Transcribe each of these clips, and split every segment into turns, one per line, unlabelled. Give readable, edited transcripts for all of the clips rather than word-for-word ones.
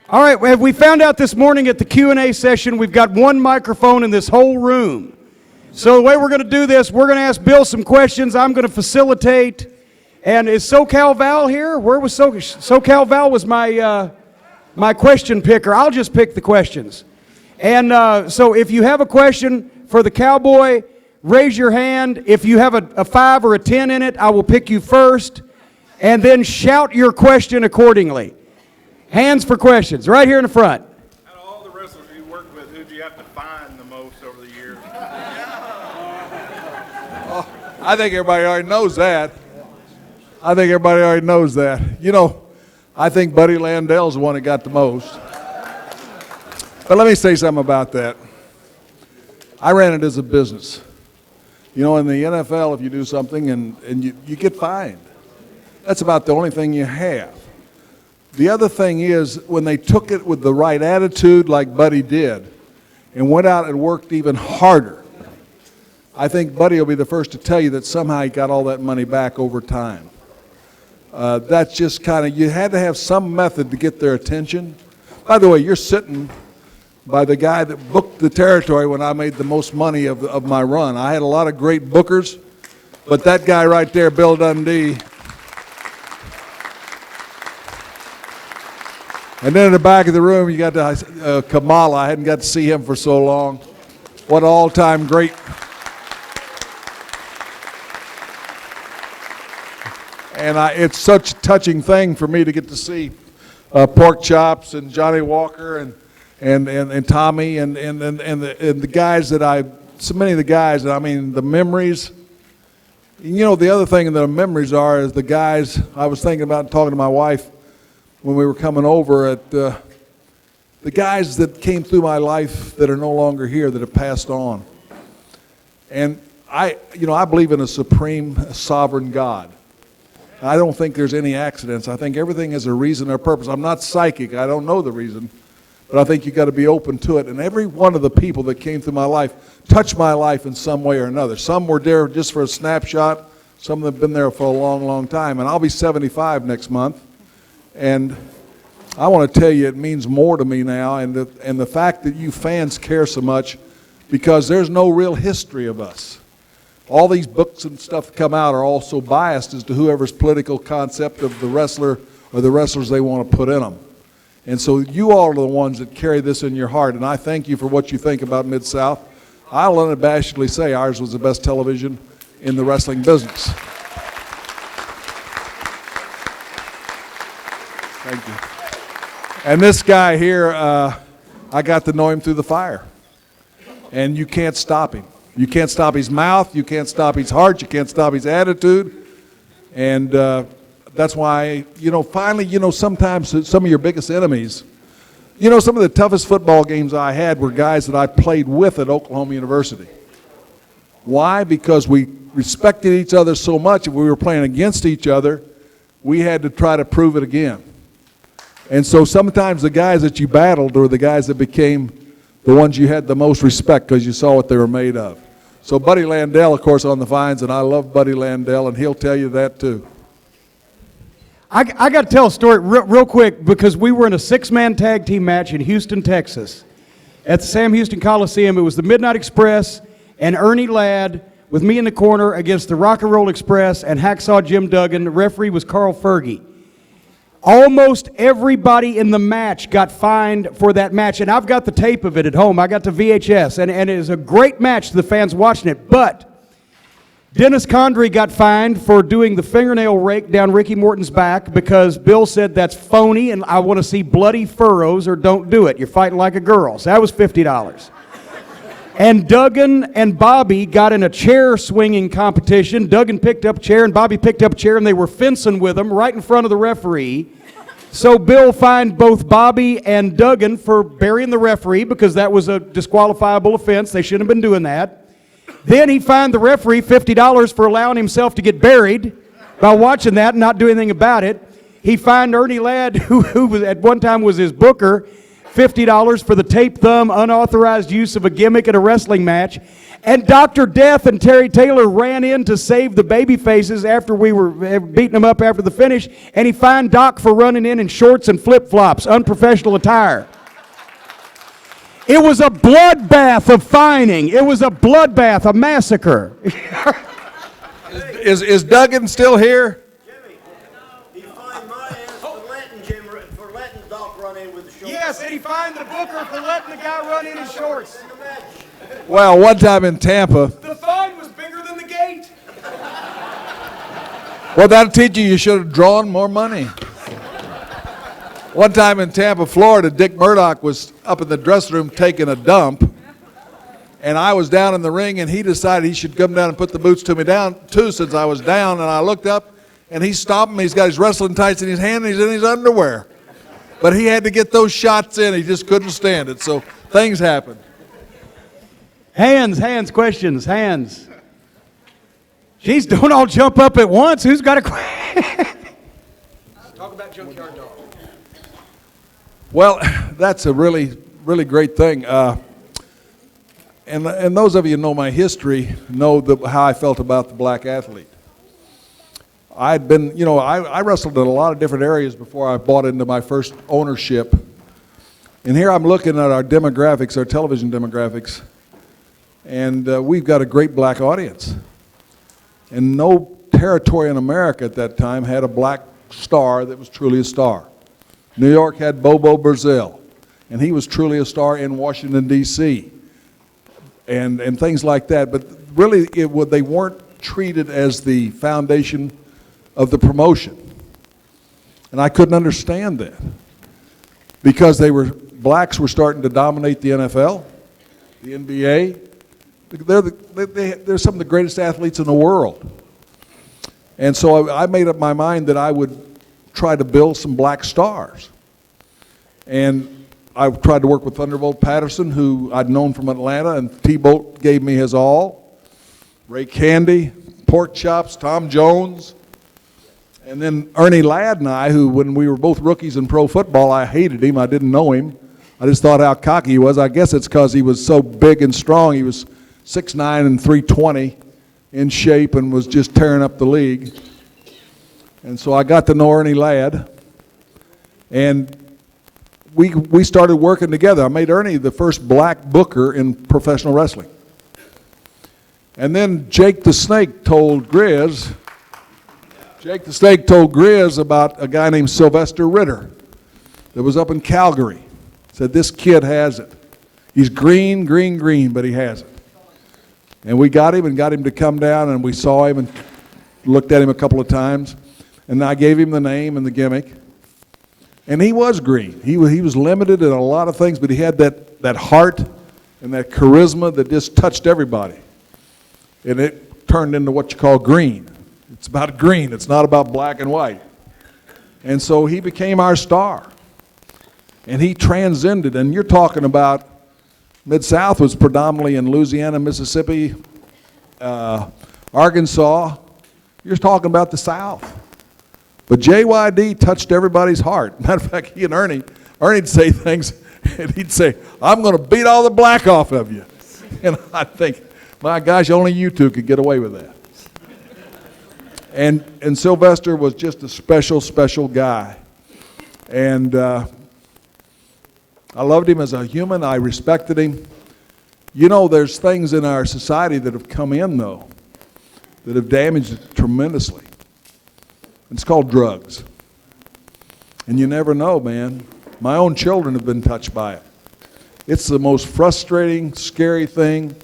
All right, well, we found out this morning at the Q&A session we've got one microphone in this whole room. So the way we're going to do this, we're going to ask Bill some questions. I'm going to facilitate. And is SoCal Val here? Where was SoCal Val was my question picker. I'll just pick the questions. And so if you have a question for the Cowboy, raise your hand. If you have a 5 or a 10 in it, I will pick you first. And then shout your question accordingly. Hands for questions, right here in the front.
Out of all the wrestlers you worked with, who do you have to find the most over the years?
I think everybody already knows that. You know, I think Buddy Landell's the one that got the most. But let me say something about that. I ran it as a business. You know, in the NFL, if you do something and you get fined, that's about the only thing you have. The other thing is when they took it with the right attitude like Buddy did and went out and worked even harder, I think Buddy will be the first to tell you that somehow he got all that money back over time. That's just kind of, you had to have some method to get their attention. By the way, you're sitting by the guy that booked the territory when I made the most money of my run. I had a lot of great bookers, but that guy right there, Bill Dundee. And then in the back of the room, you got Kamala. I hadn't got to see him for so long. What an all-time great. And it's such a touching thing for me to get to see Pork Chops and Johnny Walker and Tommy and the guys so many of the guys, I mean, the memories. You know, the other thing the memories are is the guys, I was thinking about talking to my wife when we were coming over at the guys that came through my life that are no longer here, that have passed on. And I believe in a supreme sovereign God. I don't think there's any accidents. I think everything has a reason or purpose. I'm not psychic. I don't know the reason. But I think you've got to be open to it. And every one of the people that came through my life touched my life in some way or another. Some were there just for a snapshot. Some of them have been there for a long, long time. And I'll be 75 next month. And I want to tell you, it means more to me now. And the fact that you fans care so much, because there's no real history of us. All these books and stuff that come out are all so biased as to whoever's political concept of the wrestler or the wrestlers they want to put in them. And so you all are the ones that carry this in your heart, and I thank you for what you think about Mid-South. I'll unabashedly say ours was the best television in the wrestling business. Thank you. And this guy here, I got to know him through the fire. And you can't stop him. You can't stop his mouth, you can't stop his heart, you can't stop his attitude. And that's why, finally, sometimes some of your biggest enemies, some of the toughest football games I had were guys that I played with at Oklahoma University. Why? Because we respected each other so much. If we were playing against each other, we had to try to prove it again. And so sometimes the guys that you battled were the guys that became the ones you had the most respect because you saw what they were made of. So Buddy Landell, of course, on the vines, and I love Buddy Landell, and he'll tell you that too.
I got to tell a story real quick, because we were in a 6-man tag team match in Houston, Texas, at the Sam Houston Coliseum. It was the Midnight Express and Ernie Ladd with me in the corner against the Rock and Roll Express and Hacksaw Jim Duggan. The referee was Carl Fergie. Almost everybody in the match got fined for that match, and I've got the tape of it at home. I got the VHS, and it is a great match to the fans watching it. But Dennis Condrey got fined for doing the fingernail rake down Ricky Morton's back because Bill said that's phony, and I want to see bloody furrows, or don't do it. You're fighting like a girl. So that was $50. And Duggan and Bobby got in a chair swinging competition. Duggan picked up a chair and Bobby picked up a chair, and they were fencing with them right in front of the referee. So Bill fined both Bobby and Duggan for burying the referee because that was a disqualifiable offense. They shouldn't have been doing that. Then he fined the referee $50 for allowing himself to get buried by watching that and not doing anything about it. He fined Ernie Ladd, who was, at one time was his booker, $50 for the tape thumb unauthorized use of a gimmick at a wrestling match. And Dr. Death and Terry Taylor ran in to save the baby faces after we were beating them up after the finish, and he fined Doc for running in shorts and flip-flops, unprofessional attire. It was a bloodbath of fining. It was a bloodbath, a massacre.
Is Duggan still here?
Jimmy, he fined my ass for letting Doc run in with the shorts.
Yes, and he fined the booker for letting the guy run in shorts.
In the match.
Well, one time in Tampa,
The fine was bigger than the gate.
well, that'll teach you should have drawn more money. One time in Tampa, Florida, Dick Murdoch was up in the dressing room taking a dump, and I was down in the ring, and he decided he should come down and put the boots to me down, too, since I was down, and I looked up, and he's stopping me. He's got his wrestling tights in his hand, and he's in his underwear. But he had to get those shots in. He just couldn't stand it, so things happen.
Hands, questions, hands. Jeez, don't all jump up at once. Who's got a question? Talk about Junkyard Dog.
Well, that's a really, really great thing. And those of you who know my history know how I felt about the black athlete. I'd been, I wrestled in a lot of different areas before I bought into my first ownership. And here I'm looking at our demographics, our television demographics, and we've got a great black audience. And no territory in America at that time had a black star that was truly a star. New York had Bobo Brazil, and he was truly a star in Washington, D.C., and things like that. But really, they weren't treated as the foundation of the promotion. And I couldn't understand that, because blacks were starting to dominate the NFL, the NBA. They're some of the greatest athletes in the world. And so I made up my mind that I would try to build some black stars. And I tried to work with Thunderbolt Patterson, who I'd known from Atlanta, and T-Bolt gave me his all. Ray Candy, Pork Chops, Tom Jones. And then Ernie Ladd and I, who when we were both rookies in pro football, I hated him. I didn't know him. I just thought how cocky he was. I guess it's because he was so big and strong. He was 6'9" and 320 in shape and was just tearing up the league. And so I got to know Ernie Ladd, and we started working together. I made Ernie the first black booker in professional wrestling. And then Jake the Snake told Grizz about a guy named Sylvester Ritter that was up in Calgary. Said, this kid has it. He's green, but he has it. And we got him to come down, and we saw him and looked at him a couple of times. And I gave him the name and the gimmick. And he was green. He was limited in a lot of things, but he had that heart and that charisma that just touched everybody. And it turned into what you call green. It's about green. It's not about black and white. And so he became our star. And he transcended. And you're talking about Mid-South was predominantly in Louisiana, Mississippi, Arkansas. You're talking about the South. But JYD touched everybody's heart. Matter of fact, he and Ernie'd say things, and he'd say, I'm going to beat all the black off of you. And I think, my gosh, only you two could get away with that. And Sylvester was just a special, special guy. And I loved him as a human. I respected him. You know, there's things in our society that have come in, though, that have damaged it tremendously. It's called drugs. And you never know, man. My own children have been touched by it. It's the most frustrating, scary thing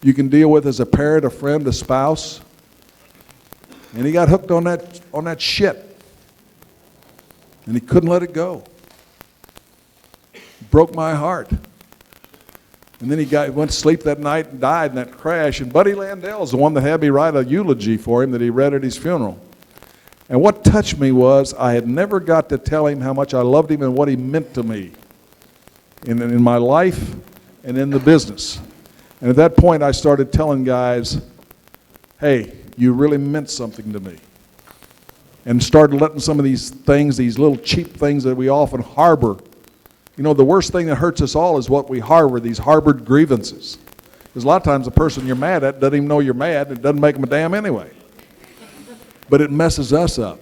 you can deal with as a parent, a friend, a spouse. And he got hooked on that shit. And he couldn't let it go. It broke my heart. And then he went to sleep that night and died in that crash. And Buddy Landell's the one that had me write a eulogy for him that he read at his funeral. And what touched me was I had never got to tell him how much I loved him and what he meant to me in my life and in the business. And at that point, I started telling guys, hey, you really meant something to me. And started letting some of these things, these little cheap things that we often harbor. You know, the worst thing that hurts us all is what we harbor, these harbored grievances. Because a lot of times the person you're mad at doesn't even know you're mad. It doesn't make them a damn anyway. But it messes us up.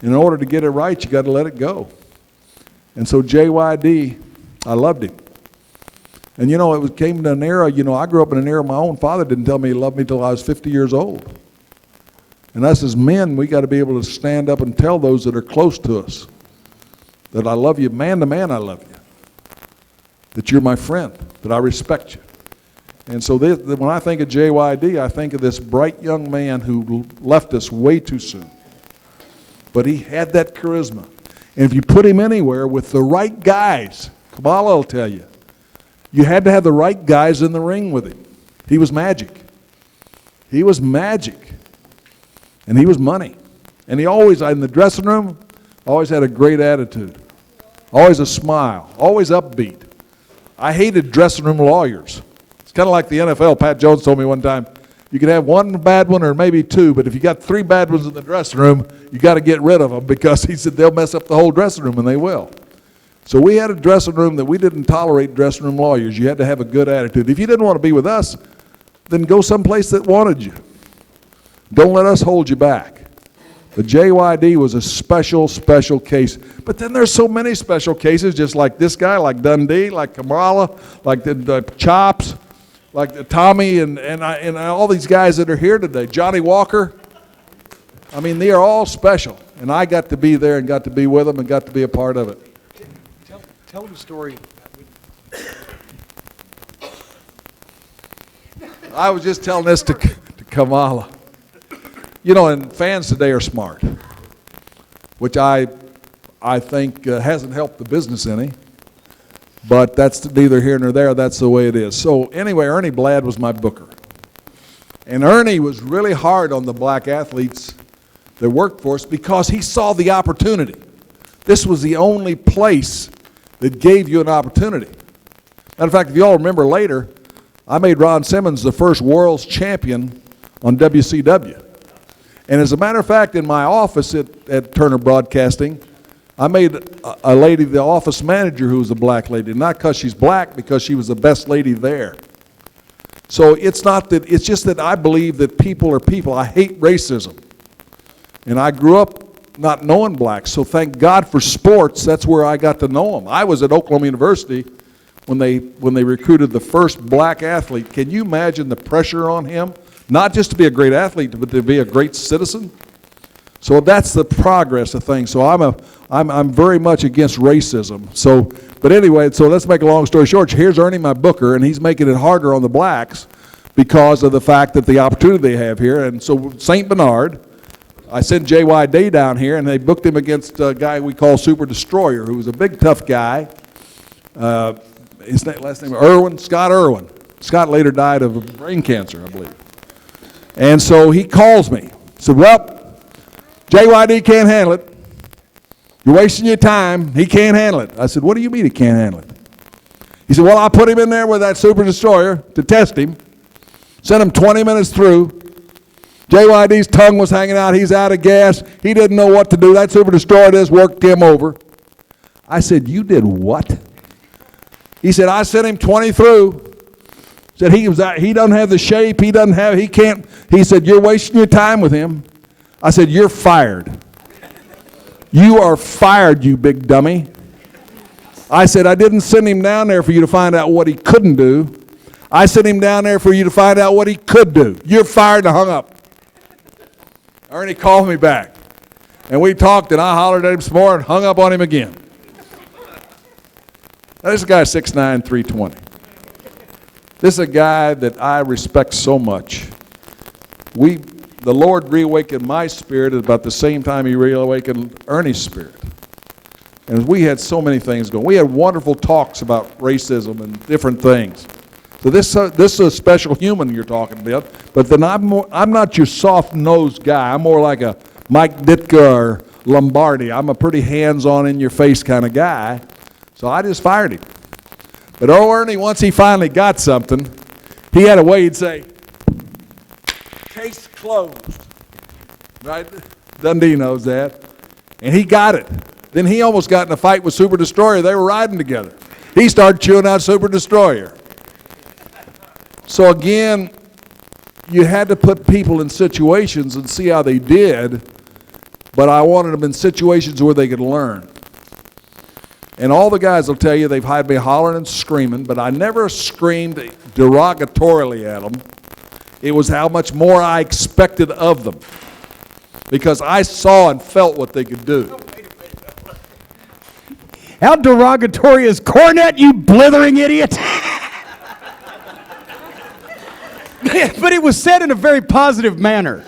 In order to get it right, you got to let it go. And so JYD, I loved him. And you know, came to an era, you know, I grew up in an era my own father didn't tell me he loved me till I was 50 years old. And us as men, we got to be able to stand up and tell those that are close to us that I love you, man to man I love you. That you're my friend, that I respect you. And so when I think of JYD, I think of this bright young man who left us way too soon. But he had that charisma. And if you put him anywhere with the right guys, Kamala will tell you, you had to have the right guys in the ring with him. He was magic. He was magic. And he was money. And he always, in the dressing room, always had a great attitude. Always a smile. Always upbeat. I hated dressing room lawyers. It's kind of like the NFL. Pat Jones told me one time, you can have one bad one or maybe two, but if you got three bad ones in the dressing room, you got to get rid of them because he said they'll mess up the whole dressing room, and they will. So we had a dressing room that we didn't tolerate dressing room lawyers. You had to have a good attitude. If you didn't want to be with us, then go someplace that wanted you. Don't let us hold you back. But JYD was a special, special case. But then there's so many special cases, just like this guy, like Dundee, like Kamala, like the Chops, like the Tommy, and all these guys that are here today. Johnny Walker. I mean, they are all special. And I got to be there and got to be with them and got to be a part of it.
Tell them a story.
I was just telling this to Kamala. You know, and fans today are smart, which I think hasn't helped the business any. But that's neither here nor there. That's the way it is. So anyway, Ernie Bladd was my booker. And Ernie was really hard on the black athletes that worked for us because he saw the opportunity. This was the only place that gave you an opportunity. Matter of fact, if you all remember later, I made Ron Simmons the first world's champion on WCW. And as a matter of fact, in my office at Turner Broadcasting, I made a lady the office manager who was a black lady. Not because she's black, because she was the best lady there. So it's not that, it's just that I believe that people are people. I hate racism. And I grew up not knowing blacks, so thank God for sports, that's where I got to know them. I was at Oklahoma University when they recruited the first black athlete. Can you imagine the pressure on him? Not just to be a great athlete, but to be a great citizen. So that's the progress of things. So I'm very much against racism. So, but anyway, so let's make a long story short. Here's Ernie, my booker, and he's making it harder on the blacks because of the fact that the opportunity they have here. And so St. Bernard, I sent JYD down here, and they booked him against a guy we call Super Destroyer, who was a big, tough guy. His last name was Scott Irwin. Scott later died of brain cancer, I believe. And so he calls me. He said, well, JYD can't handle it. You're wasting your time. He can't handle it. I said, what do you mean he can't handle it? He said, well, I put him in there with that Super Destroyer to test him. Sent him 20 minutes through. JYD's tongue was hanging out. He's out of gas. He didn't know what to do. That Super Destroyer just worked him over. I said, you did what? He said, I sent him 20 through. Said he doesn't have the shape. He can't. He said, you're wasting your time with him. I said, you're fired. You are fired, you big dummy. I said, I didn't send him down there for you to find out what he couldn't do. I sent him down there for you to find out what he could do. You're fired, and hung up. Ernie called me back. And we talked, and I hollered at him some more and hung up on him again. Now, this guy is 6'9", 320. This is a guy that I respect so much. The Lord reawakened my spirit at about the same time he reawakened Ernie's spirit. And we had so many things going. We had wonderful talks about racism and different things. So this is a special human you're talking about. But then I'm not your soft-nosed guy. I'm more like a Mike Ditka or Lombardi. I'm a pretty hands-on, in-your-face kind of guy. So I just fired him. But Ernie, once he finally got something, he had a way he'd say, case closed. Right? Dundee knows that. And he got it. Then he almost got in a fight with Super Destroyer. They were riding together. He started chewing out Super Destroyer. So again, you had to put people in situations and see how they did, but I wanted them in situations where they could learn. And all the guys will tell you they've had me hollering and screaming, but I never screamed derogatorily at them. It was how much more I expected of them, because I saw and felt what they could do.
How derogatory is Cornette, you blithering idiot? But it was said in a very positive manner.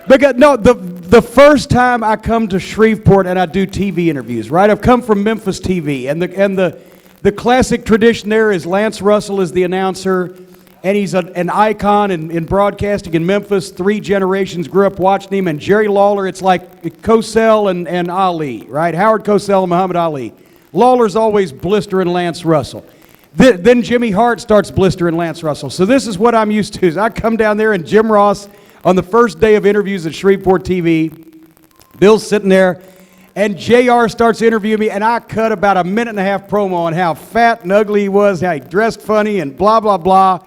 Because no, the first time I come to Shreveport and I do TV interviews, right? I've come from Memphis TV, and the classic tradition there is Lance Russell is the announcer, and he's an icon in broadcasting in Memphis. 3 generations grew up watching him, and Jerry Lawler, it's like Cosell and Ali, right? Howard Cosell and Muhammad Ali. Lawler's always blistering Lance Russell. Then Jimmy Hart starts blistering Lance Russell. So this is what I'm used to. Is I come down there, and Jim Ross, on the first day of interviews at Shreveport TV, Bill's sitting there, and JR starts interviewing me, and I cut about a minute and a half promo on how fat and ugly he was, how he dressed funny, and blah, blah, blah.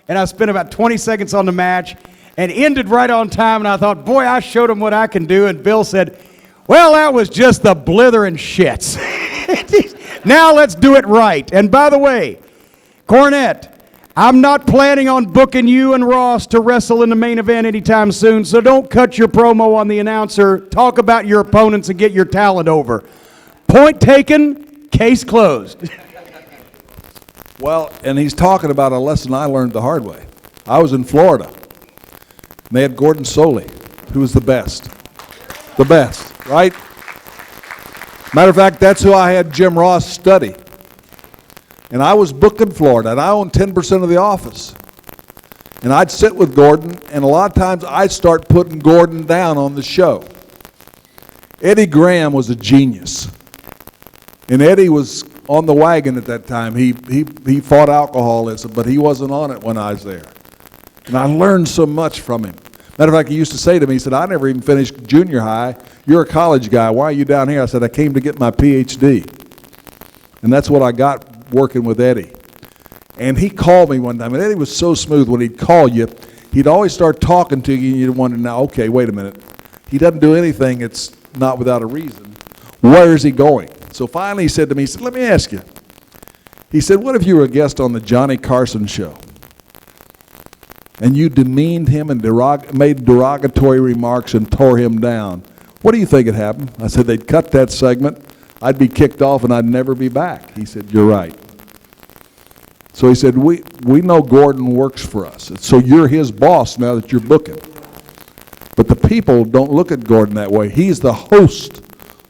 And I spent about 20 seconds on the match and ended right on time, and I thought, boy, I showed him what I can do. And Bill said, well, that was just the blithering shits. Now let's do it right. And by the way, Cornette, I'm not planning on booking you and Ross to wrestle in the main event anytime soon, so don't cut your promo on the announcer. Talk about your opponents and get your talent over. Point taken, case closed.
Well, and he's talking about a lesson I learned the hard way. I was in Florida, and they had Gordon Soley, who was the best. The best, right? Matter of fact, that's who I had Jim Ross study. And I was booked in Florida, and I owned 10% of the office. And I'd sit with Gordon, and a lot of times I'd start putting Gordon down on the show. Eddie Graham was a genius. And Eddie was on the wagon at that time. He fought alcoholism, but he wasn't on it when I was there. And I learned so much from him. Matter of fact, he used to say to me, he said, I never even finished junior high. You're a college guy. Why are you down here? I said, I came to get my PhD. And that's what I got working with Eddie. And he called me one time, and Eddie was so smooth. When he'd call you, he'd always start talking to you, and you'd wonder, now, okay, wait a minute. He doesn't do anything, it's not without a reason. Where is he going? So finally he said to me, he said, let me ask you. He said, what if you were a guest on the Johnny Carson show, and you demeaned him and made derogatory remarks and tore him down? What do you think would happen? I said, they'd cut that segment, I'd be kicked off, and I'd never be back. He said, you're right. So he said, we know Gordon works for us, so you're his boss now that you're booking. But the people don't look at Gordon that way. He's the host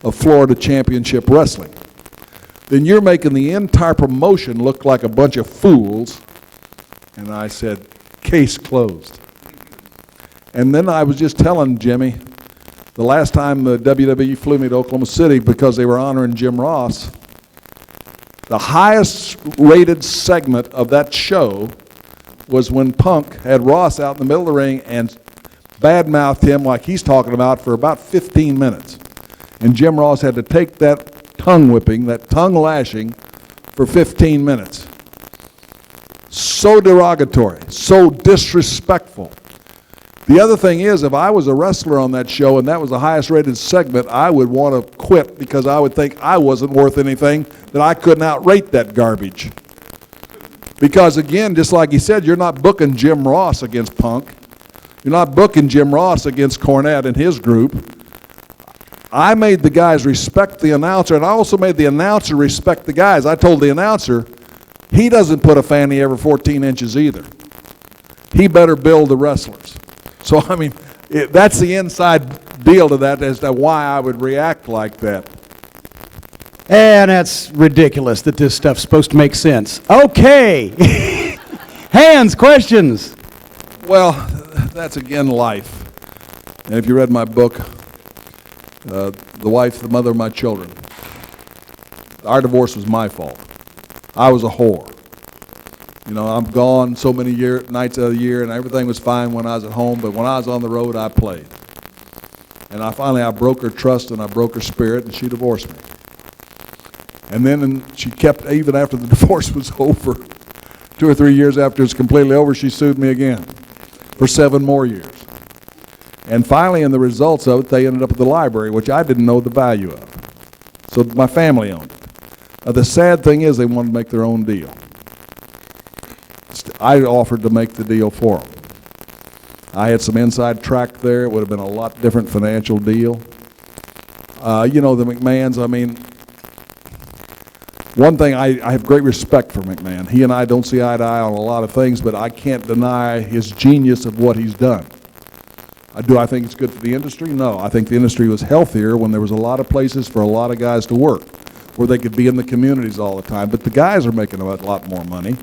of Florida Championship Wrestling. Then you're making the entire promotion look like a bunch of fools. And I said, case closed. And then I was just telling Jimmy, the last time the WWE flew me to Oklahoma City because they were honoring Jim Ross, the highest rated segment of that show was when Punk had Ross out in the middle of the ring and badmouthed him like he's talking about for about 15 minutes. And Jim Ross had to take that tongue whipping, that tongue lashing for 15 minutes. So derogatory, so disrespectful. The other thing is, if I was a wrestler on that show and that was the highest rated segment, I would want to quit because I would think I wasn't worth anything, that I couldn't outrate that garbage. Because again, just like he said, you're not booking Jim Ross against Punk. You're not booking Jim Ross against Cornette and his group. I made the guys respect the announcer, and I also made the announcer respect the guys. I told the announcer, he doesn't put a fanny every 14 inches either. He better build the wrestlers. So, I mean, that's the inside deal to that as to why I would react like that.
And that's ridiculous that this stuff's supposed to make sense. Okay. Hands, questions?
Well, that's again life. And if you read my book, The Wife, the Mother of My Children, our divorce was my fault. I was a whore. You know, I'm gone so many nights of the year, and everything was fine when I was at home, but when I was on the road, I played. And I broke her trust, and I broke her spirit, and she divorced me. And then she kept, even after the divorce was over, 2 or 3 years after it's completely over, she sued me again for 7 more years. And finally, in the results of it, they ended up at the library, which I didn't know the value of. So my family owned it. The sad thing is they wanted to make their own deal. I offered to make the deal for them. I had some inside track there. It would have been a lot different financial deal. You know, the McMahons, I mean, one thing, I have great respect for McMahon. He and I don't see eye to eye on a lot of things, but I can't deny his genius of what he's done. Do I think it's good for the industry? No. I think the industry was healthier when there was a lot of places for a lot of guys to work, where they could be in the communities all the time. But the guys are making a lot more money,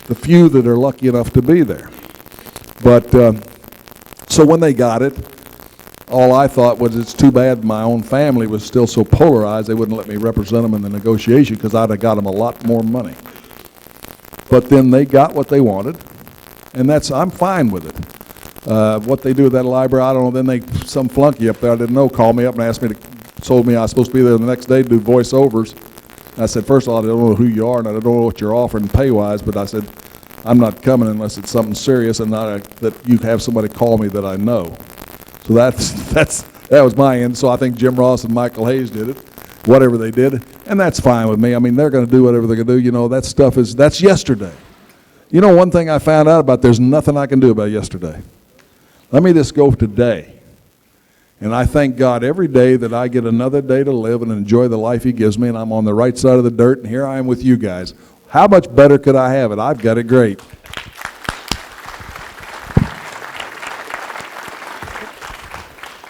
the few that are lucky enough to be there. But so when they got it, all I thought was it's too bad my own family was still so polarized they wouldn't let me represent them in the negotiation, because I'd have got them a lot more money. But then they got what they wanted, and I'm fine with it. What they do with that library, I don't know. Then some flunky up there I didn't know called me up and asked me told me I was supposed to be there the next day to do voiceovers. And I said, first of all, I don't know who you are and I don't know what you're offering pay-wise, but I said, I'm not coming unless it's something serious and not that you have somebody call me that I know. So that was my end. So I think Jim Ross and Michael Hayes did it, whatever they did, and that's fine with me. I mean, they're going to do whatever they're going to do. You know, that's yesterday. You know, one thing I found out about, there's nothing I can do about yesterday. Let me just go today. And I thank God every day that I get another day to live and enjoy the life he gives me, and I'm on the right side of the dirt, and here I am with you guys. How much better could I have it? I've got it great.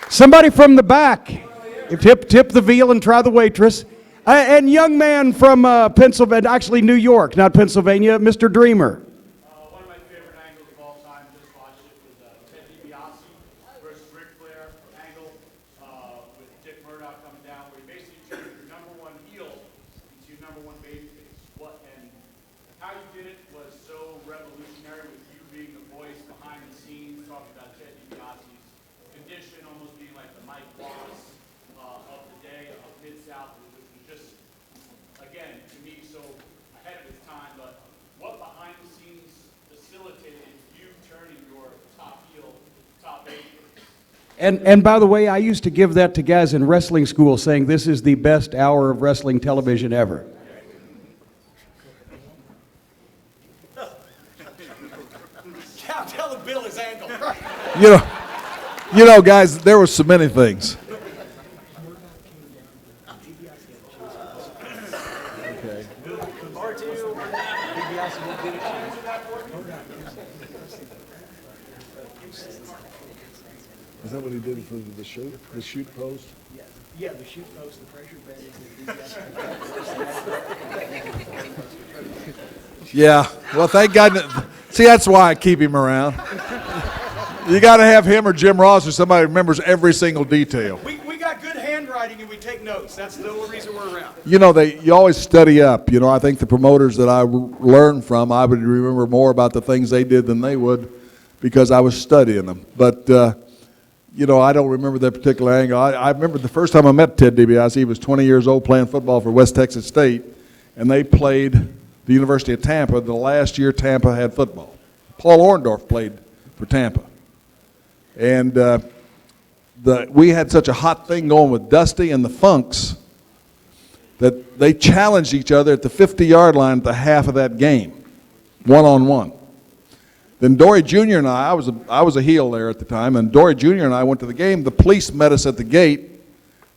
Somebody from the back. Tip the veal and try the waitress. And young man from Pennsylvania, actually New York, not Pennsylvania, Mr. Dreamer.
One of my favorite angles of all time, just watched it, was Ted DiBiase versus Ric Flair angle with Dick Murdoch coming down, where he basically turned your number one heel into your number one babyface. And how you did it was so revolutionary, with you being the voice behind the scenes, talking about Ted DiBiase's condition, almost being like the Mike Wallace of the day of Mid-South, which was just, again, to me, so ahead of its time. But what behind the scenes facilitated you turning your top heel, top eight?
And by the way, I used to give that to guys in wrestling school, saying this is the best hour of wrestling television ever.
Tell the Bill his angle.
You know, guys, there were so many things. Is that what he did for the shoot post?
Yeah, the shoot post, the pressure bed.
Yeah. Well, thank God. See, that's why I keep him around. You got to have him or Jim Ross or somebody who remembers every single detail.
We got good handwriting and we take notes. That's the only reason we're around.
You know, you always study up. You know, I think the promoters that I learned from, I would remember more about the things they did than they would, because I was studying them. But, you know, I don't remember that particular angle. I remember the first time I met Ted DiBiase, he was 20 years old playing football for West Texas State, and they played the University of Tampa the last year Tampa had football. Paul Orndorff played for Tampa. And we had such a hot thing going with Dusty and the Funks that they challenged each other at the 50-yard line at the half of that game, one-on-one. Then Dory Jr. and I was a heel there at the time, and Dory Jr. and I went to the game. The police met us at the gate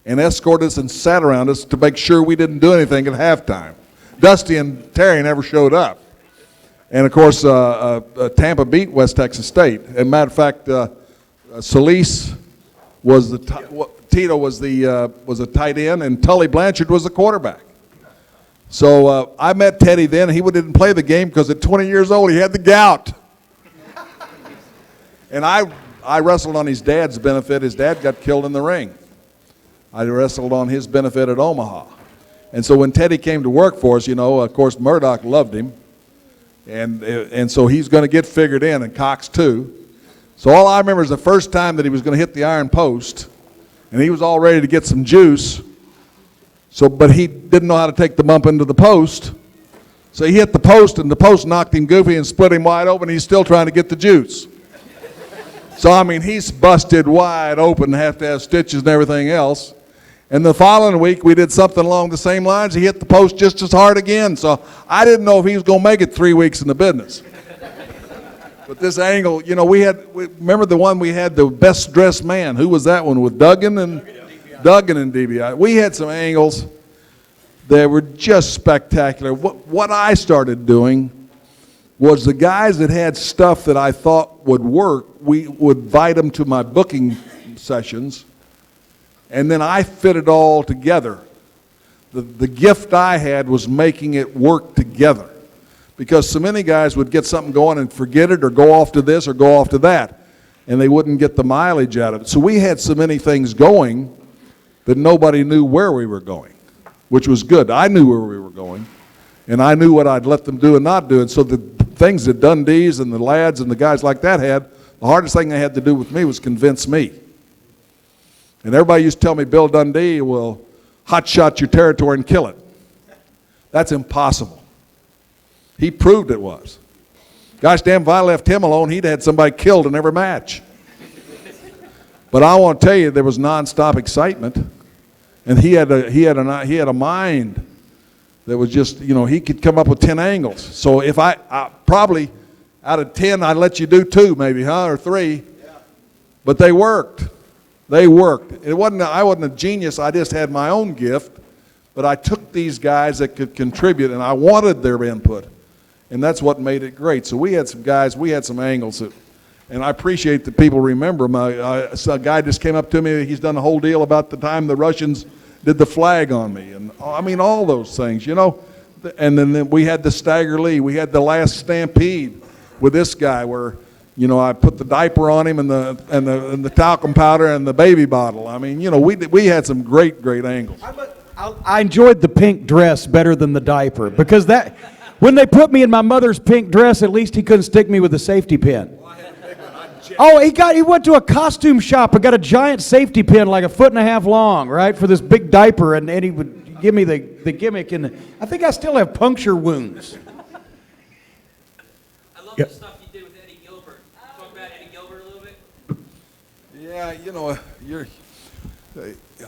and escorted us and sat around us to make sure we didn't do anything at halftime. Dusty and Terry never showed up. And, of course, Tampa beat West Texas State. As a matter of fact, Solis was Tito was a tight end, and Tully Blanchard was the quarterback. So I met Teddy then. He didn't play the game because at 20 years old he had the gout. And I wrestled on his dad's benefit. His dad got killed in the ring. I wrestled on his benefit at Omaha. And so when Teddy came to work for us, you know, of course Murdoch loved him. And so he's going to get figured in, and Cox too. So all I remember is the first time that he was going to hit the iron post, and he was all ready to get some juice. But he didn't know how to take the bump into the post. So he hit the post, and the post knocked him goofy and split him wide open. He's still trying to get the juice. So, I mean, he's busted wide open, have to have stitches and everything else. And the following week, we did something along the same lines. He hit the post just as hard again. So I didn't know if he was going to make it 3 weeks in the business. But this angle, you know, remember the one we had, the best dressed man. Who was that one with Duggan and DBI? We had some angles that were just spectacular. What I started doing was the guys that had stuff that I thought would work, we would invite them to my booking sessions, and then I fit it all together. The gift I had was making it work together, because so many guys would get something going and forget it or go off to this or go off to that, and they wouldn't get the mileage out of it. So we had so many things going that nobody knew where we were going, which was good. I knew where we were going, and I knew what I'd let them do and not do. And so the things that Dundee's and the lads and the guys like that had, the hardest thing they had to do with me was convince me. And everybody used to tell me, Bill Dundee will hot-shot your territory and kill it. That's impossible. He proved it was. Gosh damn, if I left him alone, he'd had somebody killed in every match. But I want to tell you, there was nonstop excitement, and he had a mind that was just, you know, he could come up with 10 angles. So if I probably out of 10, I'd let you do 2 maybe, or 3. Yeah. But they worked. They worked. I wasn't a genius. I just had my own gift, but I took these guys that could contribute, and I wanted their input, and that's what made it great. So we had some guys, we had some angles that, and I appreciate that people remember them. A guy just came up to me. He's done a whole deal about the time the Russians did the flag on me, and I mean all those things, you know. And then we had the Stagger Lee. We had the last Stampede with this guy where, you know, I put the diaper on him and the talcum powder and the baby bottle. I mean, you know, we had some great angles.
I enjoyed the pink dress better than the diaper, because that, when they put me in my mother's pink dress, at least he couldn't stick me with a safety pin. Oh, he went to a costume shop and got a giant safety pin like 1.5 feet long, right, for this big diaper, and he would give me the gimmick, and I think I still have puncture wounds.
I love the stuff you did with Eddie Gilbert. Talk about Eddie Gilbert a little bit.
Yeah, you know,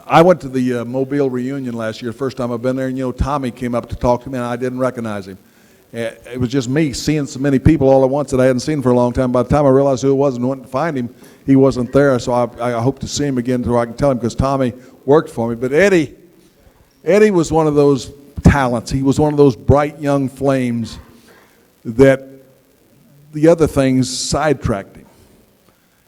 I went to the Mobile reunion last year, first time I've been there, and you know, Tommy came up to talk to me, and I didn't recognize him. It was just me seeing so many people all at once that I hadn't seen for a long time. By the time I realized who it was and went to find him, he wasn't there. So I hope to see him again so I can tell him, because Tommy worked for me. But Eddie was one of those talents. He was one of those bright young flames that the other things sidetracked him.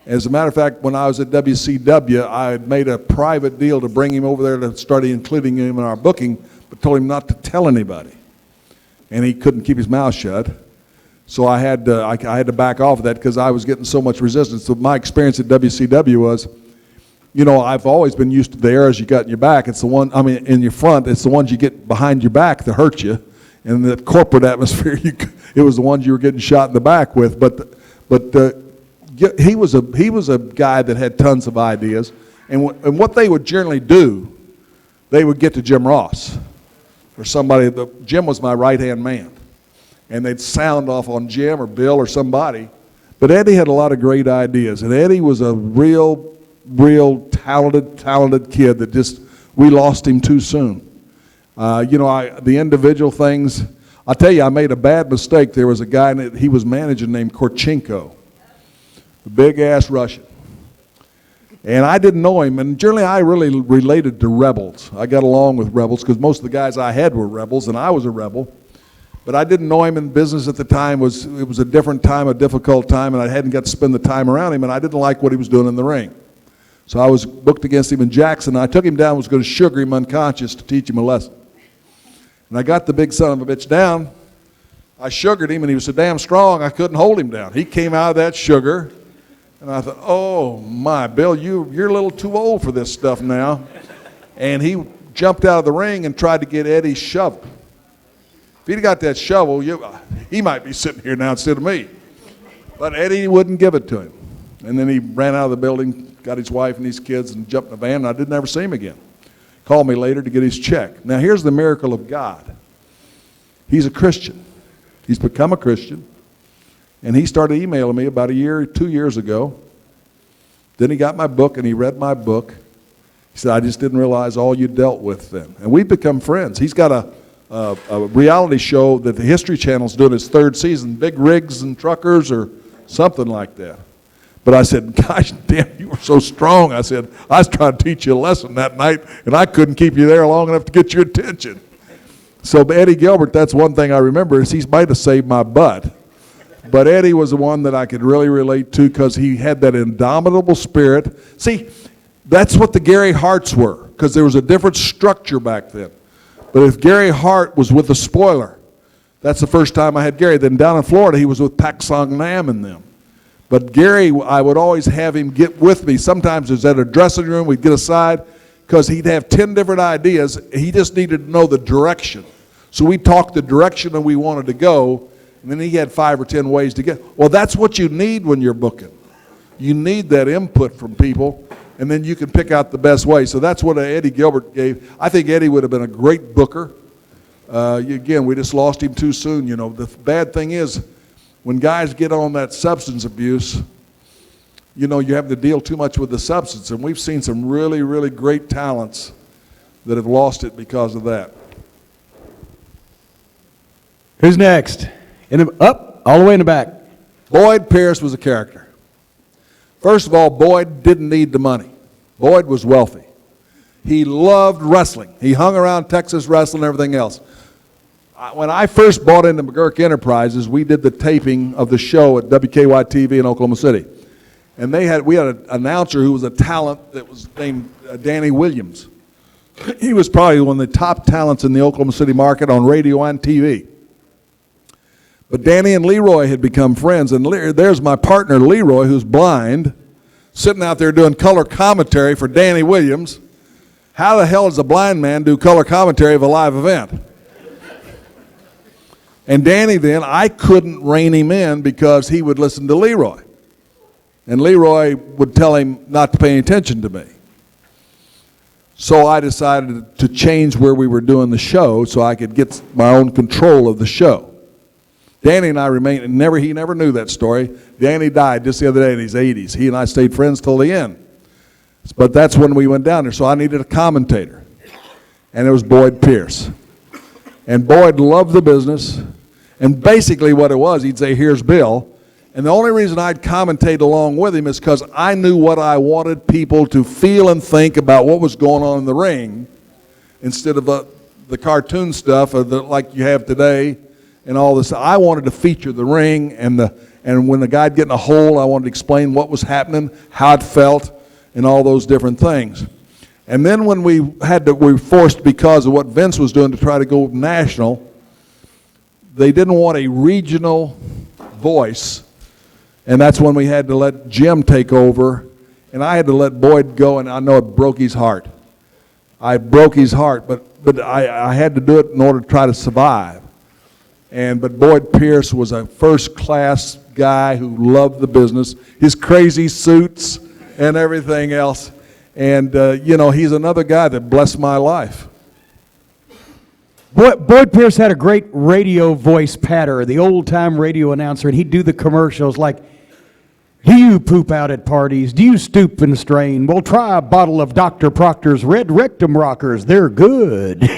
As a matter of fact, when I was at WCW, I had made a private deal to bring him over there to start including him in our booking, but told him not to tell anybody. And he couldn't keep his mouth shut. So I had to back off of that because I was getting so much resistance. So my experience at WCW was, you know, I've always been used to the arrows you got in your back. It's the one, I mean, in your front, it's the ones you get behind your back that hurt you. And the corporate atmosphere, it was the ones you were getting shot in the back with. But he was a guy that had tons of ideas. And what they would generally do, they would get to Jim Ross or somebody. Jim was my right-hand man. And they'd sound off on Jim or Bill or somebody. But Eddie had a lot of great ideas. And Eddie was a real talented kid that just, we lost him too soon. You know, the individual things, I'll tell you, I made a bad mistake. There was a guy that he was managing named Korchenko, the big-ass Russian. And I didn't know him, and generally I really related to rebels. I got along with rebels because most of the guys I had were rebels, and I was a rebel. But I didn't know him in business at the time. It was a different time, a difficult time, and I hadn't got to spend the time around him, and I didn't like what he was doing in the ring. So I was booked against him in Jackson. I took him down, was going to sugar him unconscious to teach him a lesson. And I got the big son of a bitch down. I sugared him, and he was so damn strong I couldn't hold him down. He came out of that sugar. And I thought, oh my, Bill, you're a little too old for this stuff now. And he jumped out of the ring and tried to get Eddie's shovel. If he'd got that shovel, he might be sitting here now instead of me. But Eddie wouldn't give it to him. And then he ran out of the building, got his wife and his kids, and jumped in the van, and I didn't ever see him again. Called me later to get his check. Now here's the miracle of God. He's a Christian. He's become a Christian. And he started emailing me about 2 years ago. Then he got my book and he read my book. He said, I just didn't realize all you dealt with then. And we've become friends. He's got a reality show that the History Channel's doing its 3rd season, Big Rigs and Truckers or something like that. But I said, gosh, damn, you were so strong. I said, I was trying to teach you a lesson that night, and I couldn't keep you there long enough to get your attention. So Eddie Gilbert, that's one thing I remember, is he might have saved my butt. But Eddie was the one that I could really relate to because he had that indomitable spirit. See, that's what the Gary Harts were, because there was a different structure back then. But if Gary Hart was with the Spoiler, that's the first time I had Gary. Then down in Florida, he was with Pak Song Nam and them. But Gary, I would always have him get with me. Sometimes it was at a dressing room, we'd get aside, because he'd have 10 different ideas. He just needed to know the direction. So we talked the direction that we wanted to go, and then he had 5 or 10 ways to get. Well, that's what you need when you're booking. You need that input from people, and then you can pick out the best way. So that's what Eddie Gilbert gave. I think Eddie would have been a great booker. Again, we just lost him too soon. You know, the bad thing is, when guys get on that substance abuse, you know, you have to deal too much with the substance. And we've seen some really, really great talents that have lost it because of that.
Who's next? Up, all the way in the back.
Boyd Pierce was a character. First of all, Boyd didn't need the money. Boyd was wealthy. He loved wrestling. He hung around Texas wrestling and everything else. When I first bought into McGurk Enterprises, we did the taping of the show at WKY-TV in Oklahoma City. And we had an announcer who was a talent that was named Danny Williams. He was probably one of the top talents in the Oklahoma City market on radio and TV. But Danny and Leroy had become friends, and there's my partner Leroy, who's blind, sitting out there doing color commentary for Danny Williams. How the hell does a blind man do color commentary of a live event? And Danny then, I couldn't rein him in because he would listen to Leroy. And Leroy would tell him not to pay any attention to me. So I decided to change where we were doing the show so I could get my own control of the show. Danny and I remained, he never knew that story. Danny died just the other day in his 80s. He and I stayed friends till the end. But that's when we went down there, so I needed a commentator. And it was Boyd Pierce. And Boyd loved the business. And basically what it was, he'd say, here's Bill. And the only reason I'd commentate along with him is because I knew what I wanted people to feel and think about what was going on in the ring instead of the cartoon stuff like you have today and all this. I wanted to feature the ring, and when the guy'd get in a hole, I wanted to explain what was happening, how it felt, and all those different things. And then when we were forced because of what Vince was doing to try to go national, they didn't want a regional voice, and that's when we had to let Jim take over, and I had to let Boyd go, and I know it broke his heart. I broke his heart, but I had to do it in order to try to survive. But Boyd Pierce was a first-class guy who loved the business, his crazy suits and everything else. And, he's another guy that blessed my life.
Boyd Pierce had a great radio voice patter, the old-time radio announcer, and he'd do the commercials like, do you poop out at parties? Do you stoop and strain? Well, try a bottle of Dr. Proctor's Red Rectum Rockers. They're good.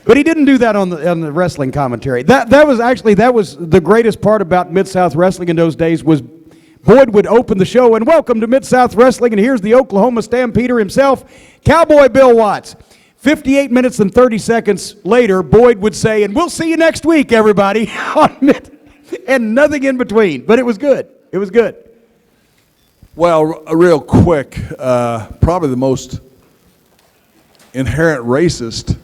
But he didn't do that on the wrestling commentary. That was the greatest part about Mid-South Wrestling in those days was Boyd would open the show, and welcome to Mid-South Wrestling, and here's the Oklahoma Stampeder himself, Cowboy Bill Watts. 58 minutes and 30 seconds later, Boyd would say, and we'll see you next week, everybody, and nothing in between. But it was good. It was good.
Well, real quick, probably the most inherent racist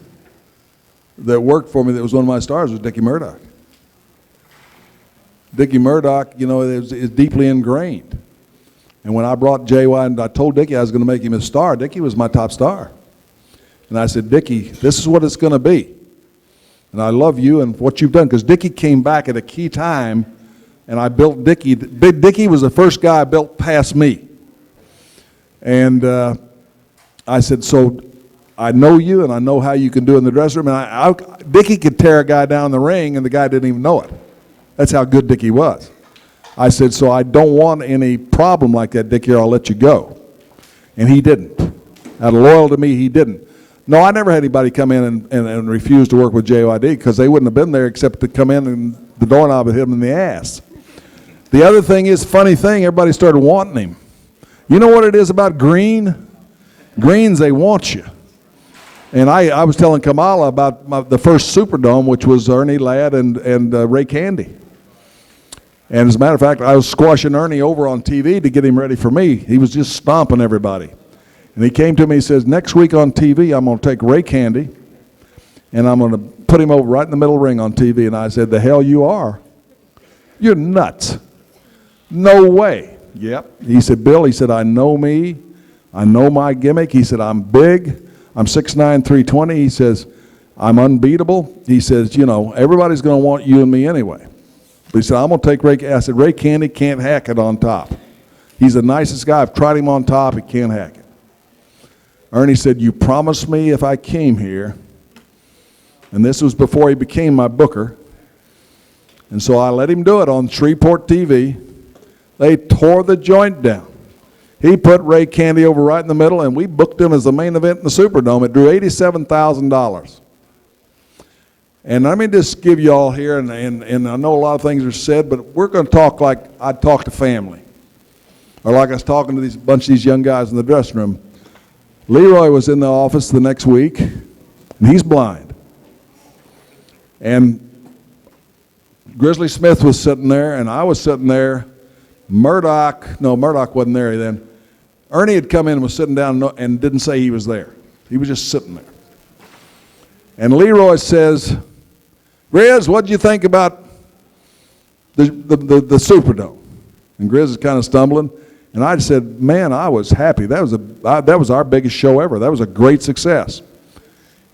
that worked for me that was one of my stars was Dickie Murdoch. Dickie Murdoch, is deeply ingrained. And when I brought JY and I told Dickie I was going to make him a star, Dickie was my top star. And I said, Dickie, this is what it's going to be. And I love you and what you've done. Because Dickie came back at a key time, and I built Dickie. Dickie was the first guy I built past me. And I said, so I know you, and I know how you can do in the dressing room. And Dickie could tear a guy down in the ring, and the guy didn't even know it. That's how good Dickie was. I said, so I don't want any problem like that, Dickie, or I'll let you go. And he didn't. Out of loyalty to me, he didn't. No, I never had anybody come in and refuse to work with JYD because they wouldn't have been there except to come in and the doorknob would hit them in the ass. The other thing is, funny thing, everybody started wanting him. You know what it is about green? Greens, they want you. And I was telling Kamala about the first Superdome, which was Ernie Ladd and Ray Candy. And as a matter of fact, I was squashing Ernie over on TV to get him ready for me. He was just stomping everybody. And he came to me, he says, next week on TV, I'm going to take Ray Candy, and I'm going to put him over right in the middle ring on TV. And I said, the hell you are? You're nuts. No way. Yep. He said, Bill, he said, I know me. I know my gimmick. He said, I'm big. I'm 6'9", 320. He says, I'm unbeatable. He says, you know, everybody's going to want you and me anyway. But he said, I'm going to take Ray Candy. I said, Ray Candy can't hack it on top. He's the nicest guy. I've tried him on top. He can't hack it. Ernie said, you promised me if I came here, and this was before he became my booker, and so I let him do it on Shreveport TV. They tore the joint down. He put Ray Candy over right in the middle, and we booked him as the main event in the Superdome. It drew $87,000. And let me just give you all here, and I know a lot of things are said, but we're going to talk like I'd talk to family, or like I was talking to a bunch of these young guys in the dressing room. Leroy was in the office the next week, and he's blind. And Grizzly Smith was sitting there, and I was sitting there. Murdoch wasn't there then. Ernie had come in and was sitting down and didn't say he was there. He was just sitting there. And Leroy says, Grizz, what did you think about the Superdome? And Grizz is kind of stumbling. And I said, man, I was happy. That was our biggest show ever. That was a great success.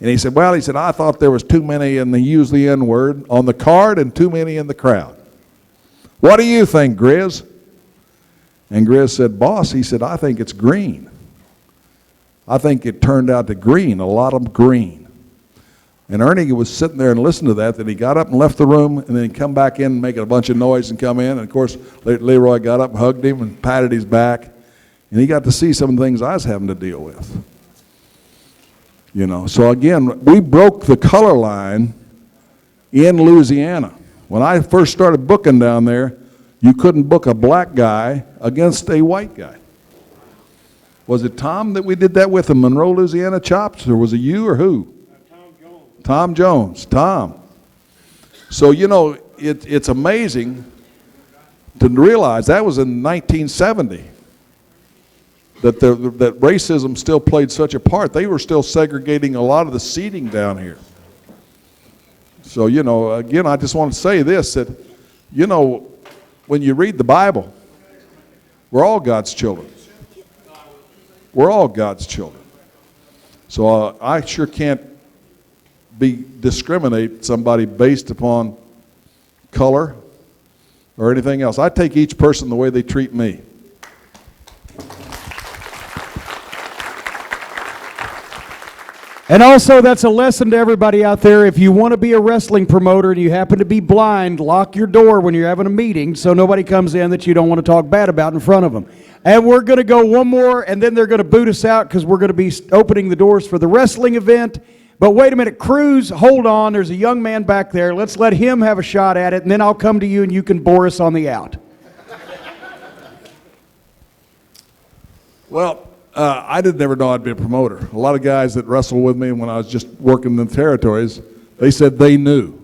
And he said, well, I thought there was too many, and he used the N-word, on the card and too many in the crowd. What do you think, Grizz? And Grizz said, boss, he said, I think it's green. I think it turned out to green, a lot of green. And Ernie was sitting there and listened to that. Then he got up and left the room, and then he come back in making a bunch of noise and come in. And, of course, Leroy got up and hugged him and patted his back. And he got to see some of the things I was having to deal with. You know, so again, we broke the color line in Louisiana. When I first started booking down there, you couldn't book a black guy against a white guy. Was it Tom that we did that with in Monroe, Louisiana, Chops? Or was it you or who? Tom Jones, Tom. So, you know, it's amazing to realize that was in 1970, that racism still played such a part. They were still segregating a lot of the seating down here. So, you know, again, I just want to say this, that, you know, when you read the Bible, we're all God's children. We're all God's children. So I sure can't discriminate somebody based upon color or anything else. I take each person the way they treat me.
And also, that's a lesson to everybody out there. If you want to be a wrestling promoter and you happen to be blind, lock your door when you're having a meeting so nobody comes in that you don't want to talk bad about in front of them. And we're going to go one more, and then they're going to boot us out because we're going to be opening the doors for the wrestling event. But wait a minute, Cruz, hold on. There's a young man back there. Let's let him have a shot at it, and then I'll come to you and you can bore us on the out.
Well, I didn't ever know I'd be a promoter. A lot of guys that wrestled with me when I was just working in the territories, they said they knew.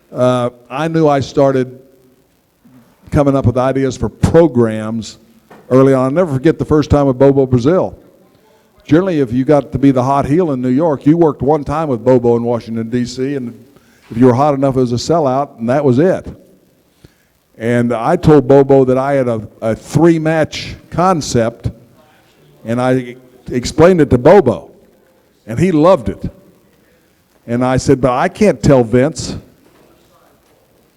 I knew I started coming up with ideas for programs early on. I'll never forget the first time with Bobo Brazil. Generally, if you got to be the hot heel in New York, you worked one time with Bobo in Washington, D.C., and if you were hot enough, it was a sellout, and that was it. And I told Bobo that I had a three-match concept, and I explained it to Bobo, and he loved it. And I said, but I can't tell Vince.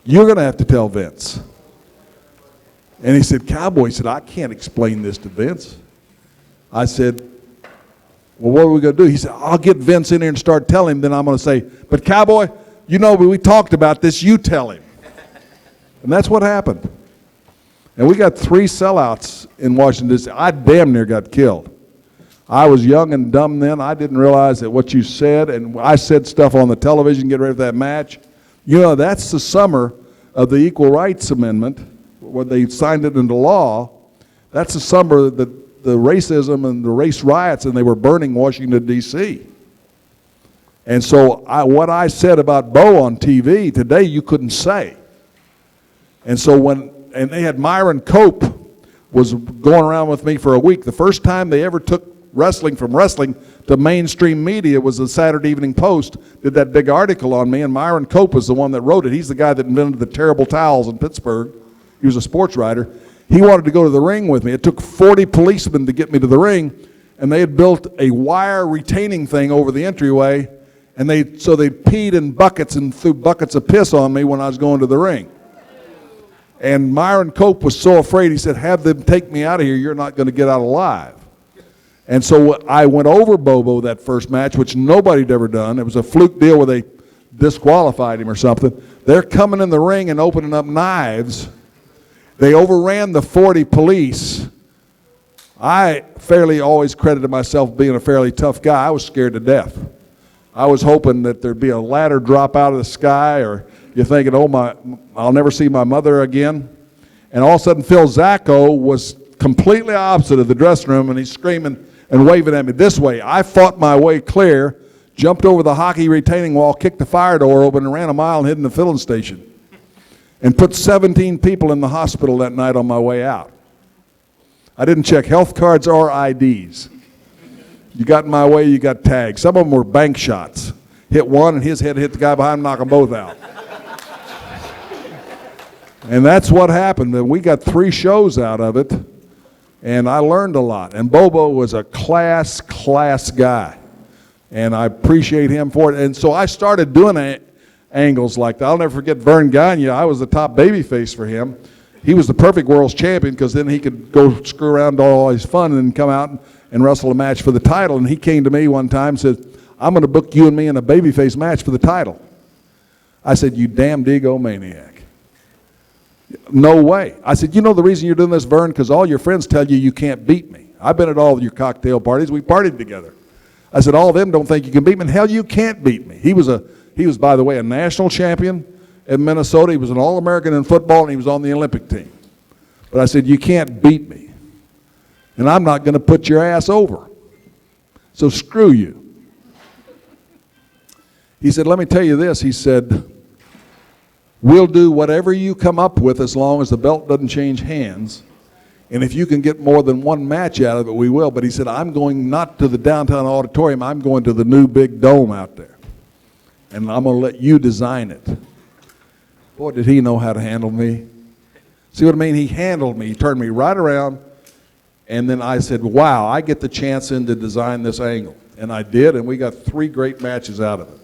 You're going to have to tell Vince. And he said, Cowboy, he said, I can't explain this to Vince. I said, Well, what are we going to do? He said, I'll get Vince in here and start telling him. Then I'm going to say, but Cowboy, you know, we talked about this. You tell him. And that's what happened. And we got 3 sellouts in Washington, D.C. I damn near got killed. I was young and dumb then. I didn't realize that what you said, and I said stuff on the television, get ready for that match. You know, that's the summer of the Equal Rights Amendment, when they signed it into law. That's the summer that the racism and the race riots, and they were burning Washington, D.C. And so what I said about Bo on TV today, you couldn't say. And so and they had Myron Cope was going around with me for a week. The first time they ever took wrestling from wrestling to mainstream media was the Saturday Evening Post, did that big article on me, and Myron Cope was the one that wrote it. He's the guy that invented the terrible towels in Pittsburgh. He was a sports writer. He wanted to go to the ring with me. It took 40 policemen to get me to the ring, and they had built a wire retaining thing over the entryway, and so they peed in buckets and threw buckets of piss on me when I was going to the ring. And Myron Cope was so afraid, he said, have them take me out of here, you're not going to get out alive. And so I went over Bobo that first match, which nobody had ever done. It was a fluke deal where they disqualified him or something. They're coming in the ring and opening up knives. They overran the 40 police. I fairly always credited myself being a fairly tough guy. I was scared to death. I was hoping that there'd be a ladder drop out of the sky, or you're thinking, I'll never see my mother again. And all of a sudden, Phil Zacco was completely opposite of the dressing room, and he's screaming and waving at me this way. I fought my way clear, jumped over the hockey retaining wall, kicked the fire door open, and ran a mile and hid in the filling station. And put 17 people in the hospital that night on my way out. I didn't check health cards or IDs. You got in my way, you got tagged. Some of them were bank shots. Hit one, and his head hit the guy behind him, knock them both out. And that's what happened. We got 3 shows out of it. And I learned a lot. And Bobo was a class guy. And I appreciate him for it. And so I started doing angles like that. I'll never forget Vern Gagne. I was the top babyface for him. He was the perfect world's champion because then he could go screw around, do all his fun, and then come out and wrestle a match for the title. And he came to me one time and said, I'm going to book you and me in a babyface match for the title. I said, you damn egomaniac. No way. I said, you know the reason you're doing this, Vern? Because all your friends tell you can't beat me. I've been at all your cocktail parties. We partied together. I said, all of them don't think you can beat me. And hell, you can't beat me. He was, by the way, a national champion in Minnesota. He was an All-American in football, and he was on the Olympic team. But I said, you can't beat me. And I'm not going to put your ass over. So screw you. He said, let me tell you this. He said, we'll do whatever you come up with as long as the belt doesn't change hands. And if you can get more than one match out of it, we will. But he said, I'm going not to the downtown auditorium. I'm going to the new big dome out there. And I'm going to let you design it. Boy, did he know how to handle me. See what I mean? He handled me. He turned me right around. And then I said, wow, I get the chance in to design this angle. And I did, and we got 3 great matches out of it.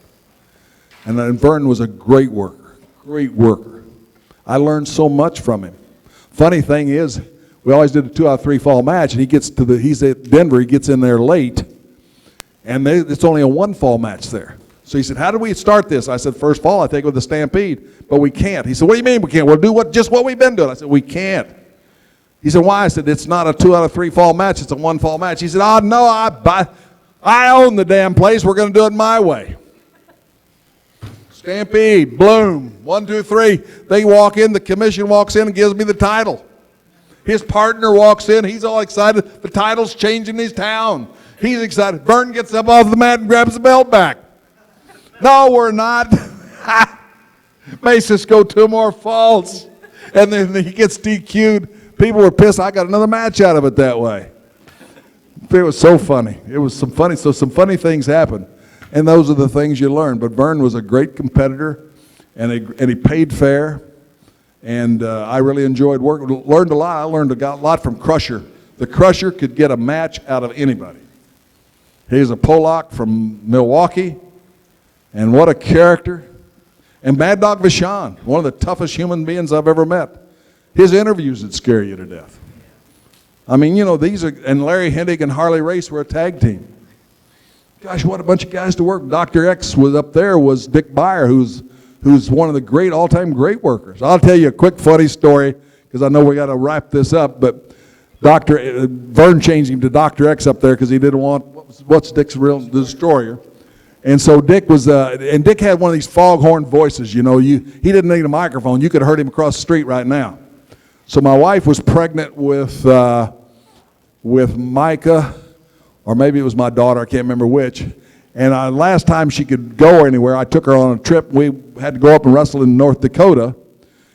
And then Vern was a great worker. Great worker. I learned so much from him. Funny thing is, we always did a 2 out of 3 fall match, and he's at Denver, he gets in there late, and it's only a 1 fall match there. So he said, how do we start this? I said, first fall, I think with the Stampede, but we can't. He said, what do you mean we can't? We'll do just what we've been doing. I said, we can't. He said, why? I said, it's not a 2 out of 3 fall match, it's a 1 fall match. He said, oh no, I own the damn place, we're going to do it my way. Stampede, bloom, 1, 2, 3. They walk in, the commission walks in and gives me the title. His partner walks in, he's all excited. The title's changing his town. He's excited. Vern gets up off the mat and grabs the belt back. No, we're not. Makes us go 2 more falls. And then he gets DQ'd. People were pissed. I got another match out of it that way. It was so funny. It was some funny things happened. And those are the things you learn. But Vern was a great competitor, and he paid fair. And I really enjoyed working. Learned a lot. I learned a lot from Crusher. The Crusher could get a match out of anybody. He's a Polak from Milwaukee, and what a character. And Mad Dog Vachon, one of the toughest human beings I've ever met. His interviews would scare you to death. I mean, you know, and Larry Hennig and Harley Race were a tag team. Gosh, what a bunch of guys to work. Dr. X was up there, was Dick Beyer, who's one of the great, all-time great workers. I'll tell you a quick funny story, because I know we got to wrap this up, but Vern changed him to Dr. X up there because he didn't want, what's Dick's real, the Destroyer. And so Dick was, and Dick had one of these foghorn voices, you know, he didn't need a microphone. You could have heard him across the street right now. So my wife was pregnant with Micah, or maybe it was my daughter, I can't remember which. And last time she could go anywhere, I took her on a trip. We had to go up and wrestle in North Dakota.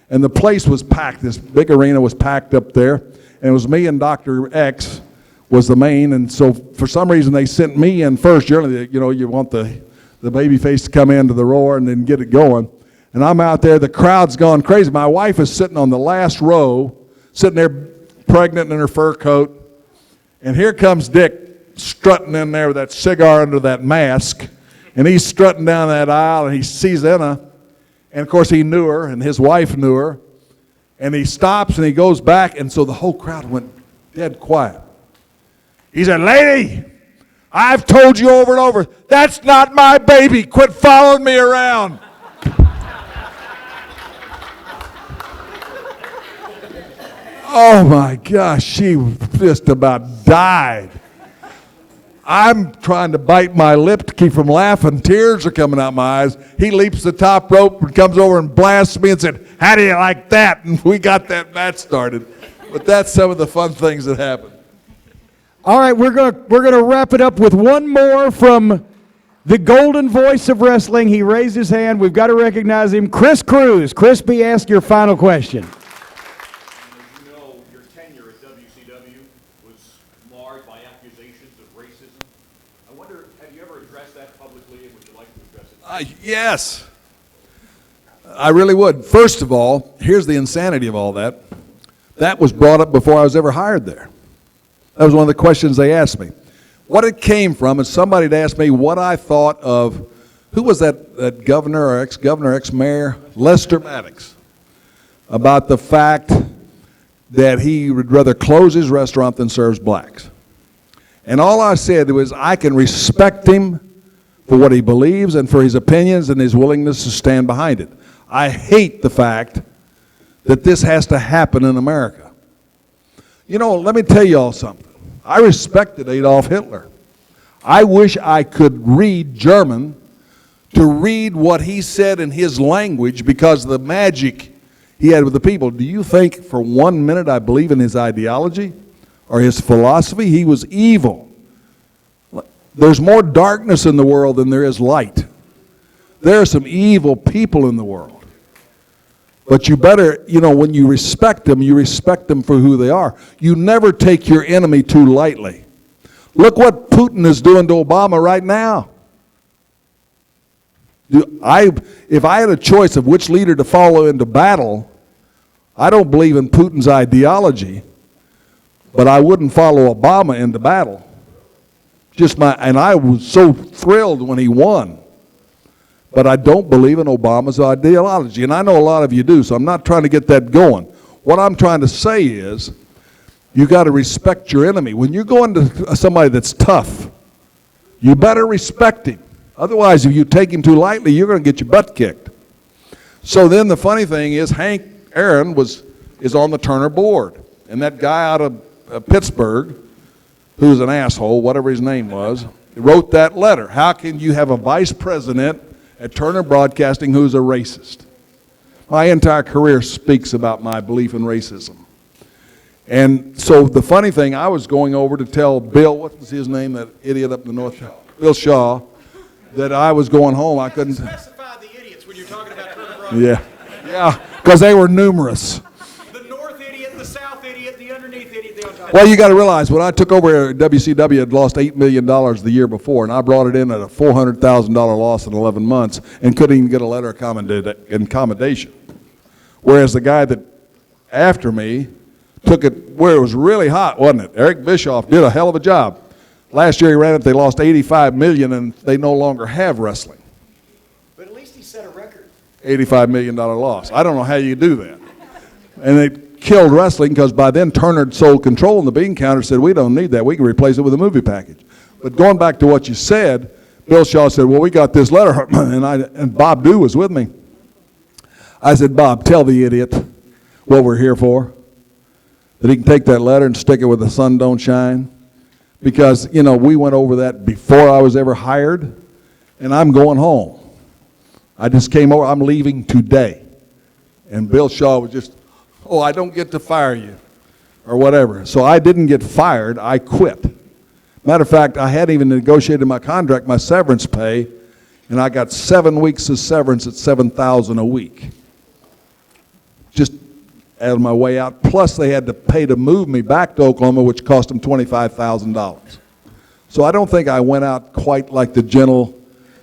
And the place was packed. This big arena was packed up there. And it was me and Dr. X was the main. And so for some reason they sent me in first. Generally, you know, you want the baby face to come into the roar and then get it going. And I'm out there. The crowd's gone crazy. My wife is sitting on the last row, sitting there pregnant in her fur coat. And here comes Dick strutting in there with that cigar under that mask. And he's strutting down that aisle and he sees Enna. And of course he knew her and his wife knew her. And he stops and he goes back, and so the whole crowd went dead quiet. He said, "Lady, I've told you over and over, that's not my baby. Quit following me around." Oh my gosh, she just about died. I'm trying to bite my lip to keep from laughing. Tears are coming out my eyes. He leaps the top rope and comes over and blasts me and said, "How do you like that?" And we got that match started. But that's some of the fun things that happened.
All right, we're gonna wrap it up with one more from the golden voice of wrestling. He raised his hand. We've got to recognize him. Chris Cruz. Chris B., ask your final question.
As you know, your tenure at WCW was marred by accusations of racism. I wonder, have you ever addressed that publicly, and would you like to address it?
Yes, I really would. First of all, here's the insanity of all that. That was brought up before I was ever hired there. That was one of the questions they asked me. What it came from is somebody had asked me what I thought of, who was that governor or ex-governor, ex-mayor? Lester Maddox. About the fact that he would rather close his restaurant than serves blacks. And all I said was I can respect him for what he believes and for his opinions and his willingness to stand behind it. I hate the fact that this has to happen in America. You know, let me tell you all something. I respected Adolf Hitler. I wish I could read German to read what he said in his language because of the magic he had with the people. Do you think for 1 minute I believe in his ideology or his philosophy? He was evil. There's more darkness in the world than there is light. There are some evil people in the world. But you better, you know, when you respect them for who they are. You never take your enemy too lightly. Look what Putin is doing to Obama right now. If I had a choice of which leader to follow into battle, I don't believe in Putin's ideology, but I wouldn't follow Obama into battle. And I was so thrilled when he won. But I don't believe in Obama's ideology, and I know a lot of you do, so I'm not trying to get that going. What I'm trying to say is, you got to respect your enemy. When you're going to somebody that's tough, you better respect him. Otherwise, if you take him too lightly, you're going to get your butt kicked. So then the funny thing is, Hank Aaron is on the Turner board, and that guy out of Pittsburgh, who's an asshole, whatever his name was, wrote that letter. How can you have a vice president at Turner Broadcasting who's a racist? My entire career speaks about my belief in racism. And so the funny thing, I was going over to tell Bill, what was his name, that idiot up in the north, Bill Shaw, that I was going home. I couldn't
Specify the idiots when you're talking about Turner Broadcasting.
Yeah, because they were numerous.
The north idiot, the south idiot, the underneath idiot, the on top.
Well, you got to realize, when I took over WCW, had lost $8 million the year before, and I brought it in at a $400,000 loss in 11 months and couldn't even get a letter of commendation. Whereas the guy that after me took it where it was really hot, wasn't it? Eric Bischoff did a hell of a job. Last year he ran it, they lost $85 million, and they no longer have wrestling.
But at least he set a record.
$85 million loss. I don't know how you do that. And they killed wrestling because by then Turner sold control, and the bean counter said, we don't need that. We can replace it with a movie package. But going back to what you said, Bill Shaw said, well, we got this letter, and Bob Dew was with me. I said, Bob, tell the idiot what we're here for, that he can take that letter and stick it where the sun don't shine, because, you know, we went over that before I was ever hired, and I'm going home. I just came over, I'm leaving today. And Bill Shaw was just, oh, I don't get to fire you, or whatever. So I didn't get fired, I quit. Matter of fact, I hadn't even negotiated my contract, my severance pay, and I got 7 weeks of severance at $7,000 a week. Just out of my way out. Plus, they had to pay to move me back to Oklahoma, which cost them $25,000. So I don't think I went out quite like the gentle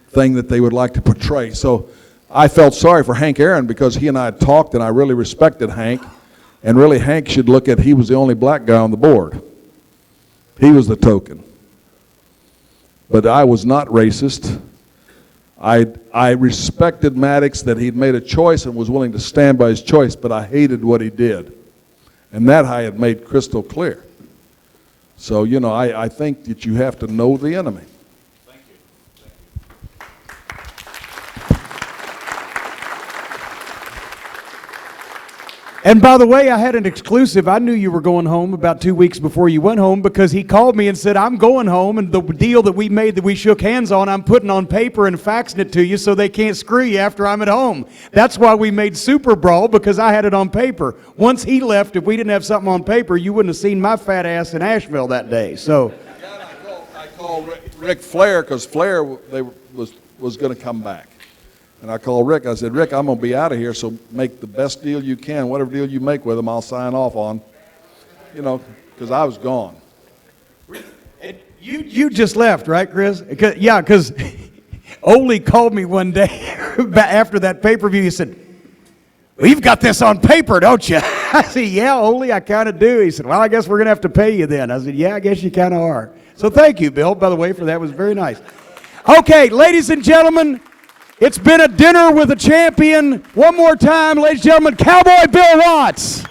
thing that they would like to portray. So I felt sorry for Hank Aaron because he and I had talked, and I really respected Hank. And really, Hank should look at, he was the only black guy on the board. He was the token. But I was not racist. I respected Maddox that he'd made a choice and was willing to stand by his choice, but I hated what he did. And that I had made crystal clear. So, you know, I think that you have to know the enemy.
And by the way, I had an exclusive. I knew you were going home about 2 weeks before you went home because he called me and said, I'm going home, and the deal that we made that we shook hands on, I'm putting on paper and faxing it to you so they can't screw you after I'm at home. That's why we made Super Brawl, because I had it on paper. Once he left, if we didn't have something on paper, you wouldn't have seen my fat ass in Asheville that day. So
I called Rick Flair because Flair was going to come back. And I called Rick. I said, Rick, I'm going to be out of here, so make the best deal you can. Whatever deal you make with him, I'll sign off on. You know, because I was gone.
you just left, right, Chris? Yeah, because Ole called me one day after that pay-per-view. He said, well, you've got this on paper, don't you? I said, yeah, Ole, I kind of do. He said, well, I guess we're going to have to pay you then. I said, yeah, I guess you kind of are. So thank you, Bill, by the way, for that. It was very nice. Okay, ladies and gentlemen, it's been a dinner with a champion. One more time, ladies and gentlemen, Cowboy Bill Watts.